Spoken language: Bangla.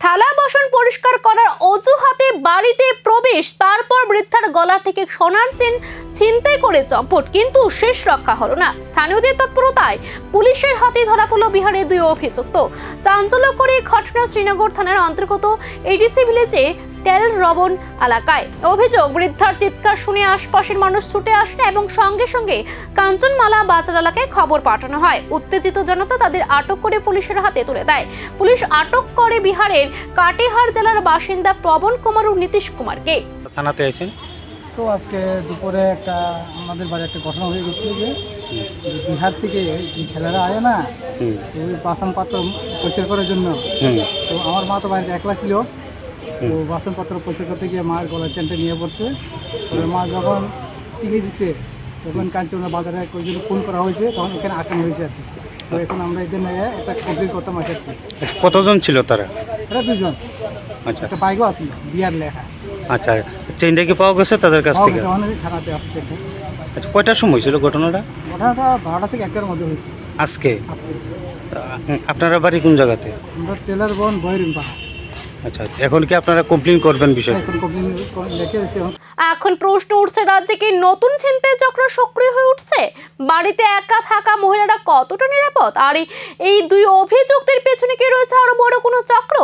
থালা বাসন পরিষ্কার করার অজুহাতে বাড়িতে প্রবেশ, তারপর বৃদ্ধার গলা থেকে সোনার চেন ছিনতাই করে চম্পট, কিন্তু শেষ রক্ষা হলো না। স্থানীয়দের তৎপরতায় পুলিশের হাতে ধরা পড়ল বিহারের দুই অভিযুক্ত। চাঞ্চল্যকর এই ঘটনা শ্রীনগর থানার অন্তর্গত এডিসি ভিলেজে টেল রবন এলাকায়। অভিযোগ, বৃদ্ধার চিৎকার শুনে আশপাশের মানুষ ছুটে আসে এবং সঙ্গে সঙ্গে কাঞ্চনমালা বাজার এলাকায় খবর পাঠানো হয়। উত্তেজিত জনতা তাদের আটক করে পুলিশের হাতে তুলে দেয়। পুলিশ আটক করে বিহারের কাটিহার জেলার বাসিন্দা প্রবণ কুমার ও নীতিশ কুমারকে। থানাতে আছেন তো আজকে দুপুরে আমাদের বাড়ি একটা ঘটনা হয়ে গেছিল যে বিহার থেকে যে ছেলেরা আয় না, তো ওই বাসনপত্র পরিষ্কার করার জন্য। তো আমার মা তো বাড়িতে একলা ছিল, তো বাসনপত্র পরিষ্কার করতে গিয়ে মার গলার চেনটা নিয়ে পড়ছে। তবে মা যখন চিনি দিচ্ছে তখন কাঞ্চনা বাজারে জন্য ফোন করা হয়েছে, তখন এখানে আটকানো হয়েছে আর কি। তো এখন আমরা এদের নিয়ে একটা কমপ্লিট করতাম আর কি। কতজন ছিল তারা? এরা দুজন, আচ্ছা একটা বাইকও আসছিল বিহার লেখা। আচ্ছা, চেনটা কি পাওয়া গেছে তাদের কাছ থেকে? অনেক থানাতে আসছে। আচ্ছা, কয়টার সময় ছিল ঘটনাটা? ঘটনাটা 12টা থেকে 1টার মধ্যে হয়েছে আজকে। আজকে। আপনারা বাড়ি কোন জায়গাতে? আমরা টেলার বন বহিরিং পাহাড়। আচ্ছা, এখন কি আপনারা কমপ্লেন করবেন বিষয়টা? এখন কমপ্লেন লিখে দিয়েছি। এখন প্রশ্ন উঠছে, রাজ্যে কি নতুন ছিনতাই চক্র সক্রিয় হয়ে উঠছে? বাড়িতে একা থাকা মহিলারা কতটা নিরাপদ? আর এই দুই অভিযুক্তের পেছনে কি রয়েছে আরো বড় কোনো চক্র?